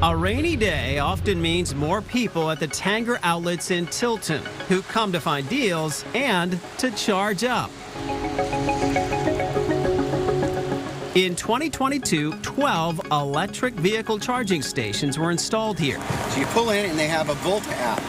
A rainy day often means more people at the Tanger outlets in Tilton who come to find deals and to charge up. In 2022, 12 electric vehicle charging stations were installed here. So you pull in and they have a Volta app.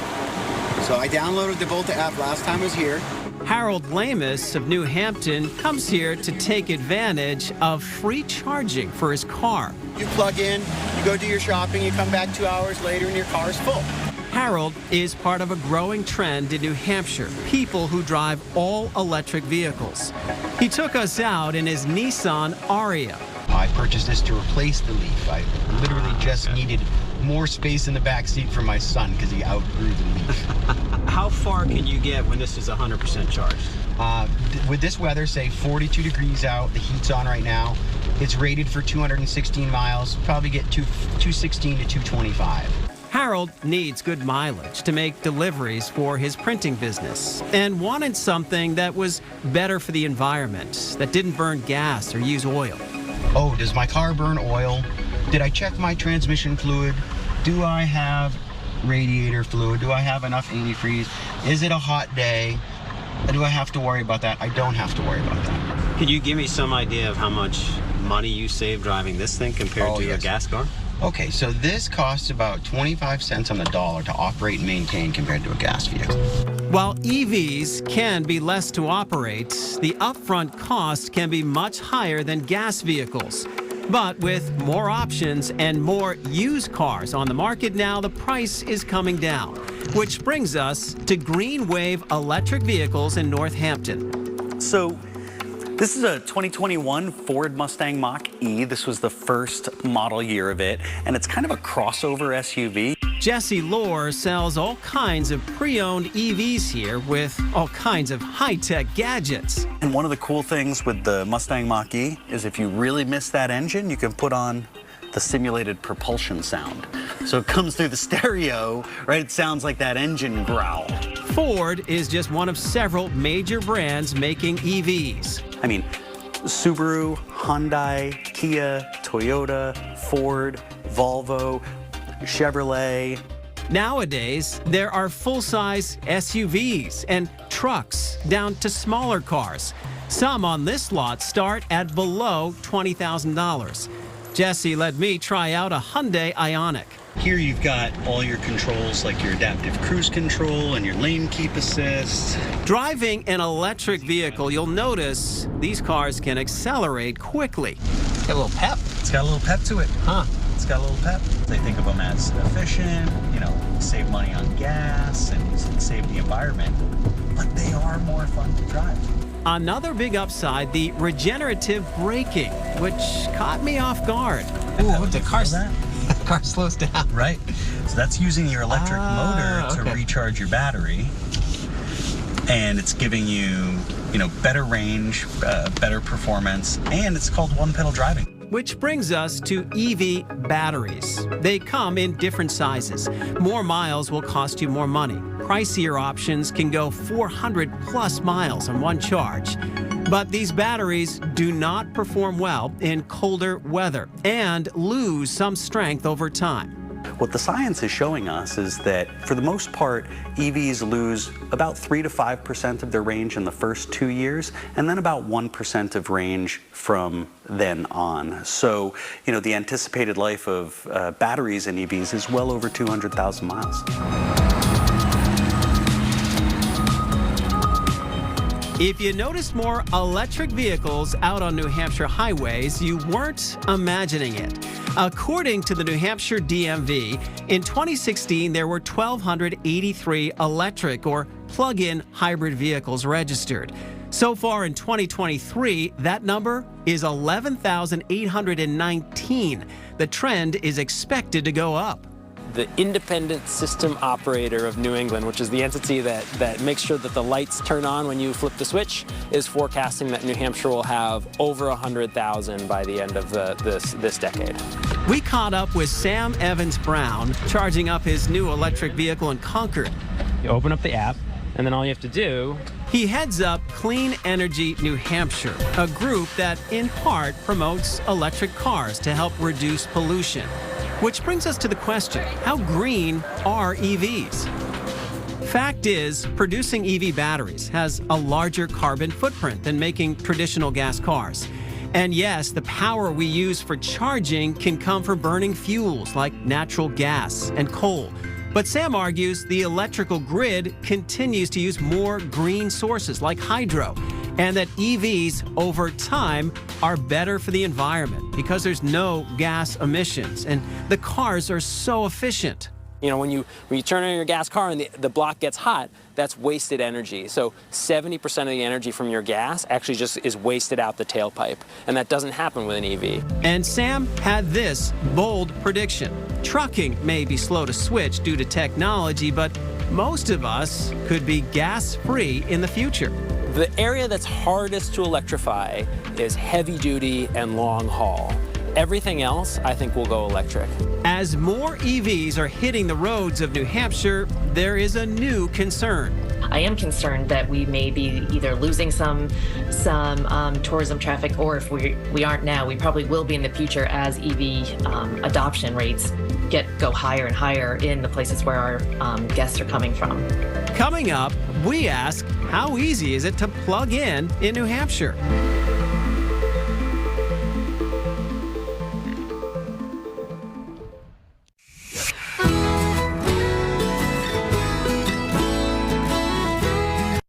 So I downloaded the Volta app last time I was here. Harold Lamus of New Hampton comes here to take advantage of free charging for his car. You plug in, you go do your shopping, you come back 2 hours later and your car is full. Harold is part of a growing trend in New Hampshire, people who drive all electric vehicles. He took us out in his Nissan Aria. I purchased this to replace the Leaf. I literally just needed more space in the back seat for my son because he outgrew the Leaf. How far can you get when this is 100% charged? With this weather, say 42 degrees out, the heat's on right now, it's rated for 216 miles, probably get 216 to 225. Harold needs good mileage to make deliveries for his printing business and wanted something that was better for the environment, that didn't burn gas or use oil. Oh, does my car burn oil? Did I check my transmission fluid? Do I have radiator fluid? Do I have enough antifreeze? Is it a hot day? Do I have to worry about that? I don't have to worry about that. Can you give me some idea of how much money you save driving this thing compared to a gas car? Okay, so this costs about 25 cents on the dollar to operate and maintain compared to a gas vehicle. While EVs can be less to operate, the upfront cost can be much higher than gas vehicles. But with more options and more used cars on the market now, the price is coming down. Which brings us to Green Wave electric vehicles in Northampton. So this is a 2021 Ford Mustang Mach-E. This was the first model year of it, and it's kind of a crossover SUV. Jesse Lohr sells all kinds of pre-owned EVs here with all kinds of high-tech gadgets. And one of the cool things with the Mustang Mach-E is if you really miss that engine, you can put on the simulated propulsion sound. So it comes through the stereo, right? It sounds like that engine growl. Ford is just one of several major brands making EVs. I mean, Subaru, Hyundai, Kia, Toyota, Ford, Volvo, Chevrolet. Nowadays, there are full-size SUVs and trucks down to smaller cars. Some on this lot start at below $20,000. Jesse let me try out a Hyundai Ioniq. Here you've got all your controls like your adaptive cruise control and your lane keep assist. Driving an electric vehicle, you'll notice these cars can accelerate quickly. Got a little pep. It's got a little pep to it. It's got a little pep. They think of them as efficient, save money on gas and save the environment, but they are more fun to drive. Another big upside, the regenerative braking, which caught me off guard. Ooh, the car slows down. Right. So that's using your electric motor to recharge your battery. And it's giving you, better range, better performance, and it's called one-pedal driving. Which brings us to EV batteries. They come in different sizes. More miles will cost you more money. Pricier options can go 400 plus miles on one charge. But these batteries do not perform well in colder weather and lose some strength over time. What the science is showing us is that, for the most part, EVs lose about 3 to 5% of their range in the first 2 years, and then about 1% of range from then on. So, the anticipated life of batteries in EVs is well over 200,000 miles. If you noticed more electric vehicles out on New Hampshire highways, you weren't imagining it. According to the New Hampshire DMV, in 2016, there were 1,283 electric or plug-in hybrid vehicles registered. So far in 2023, that number is 11,819. The trend is expected to go up. The Independent System Operator of New England, which is the entity that makes sure that the lights turn on when you flip the switch, is forecasting that New Hampshire will have over 100,000 by the end of this decade. We caught up with Sam Evans Brown, charging up his new electric vehicle in Concord. You open up the app, and then all you have to do... He heads up Clean Energy New Hampshire, a group that in part promotes electric cars to help reduce pollution. Which brings us to the question, how green are EVs? Fact is, producing EV batteries has a larger carbon footprint than making traditional gas cars. And yes, the power we use for charging can come from burning fuels like natural gas and coal. But Sam argues the electrical grid continues to use more green sources like hydro, and that EVs over time are better for the environment because there's no gas emissions and the cars are so efficient. You know, when you turn on your gas car and the block gets hot, that's wasted energy. So 70% of the energy from your gas actually just is wasted out the tailpipe. And that doesn't happen with an EV. And Sam had this bold prediction. Trucking may be slow to switch due to technology, but most of us could be gas-free in the future. The area that's hardest to electrify is heavy duty and long haul. Everything else, I think, will go electric. As more EVs are hitting the roads of New Hampshire, there is a new concern. I am concerned that we may be either losing some tourism traffic, or if we aren't now, we probably will be in the future as EV adoption rates go higher and higher in the places where our guests are coming from. Coming up, we ask, how easy is it to plug in New Hampshire?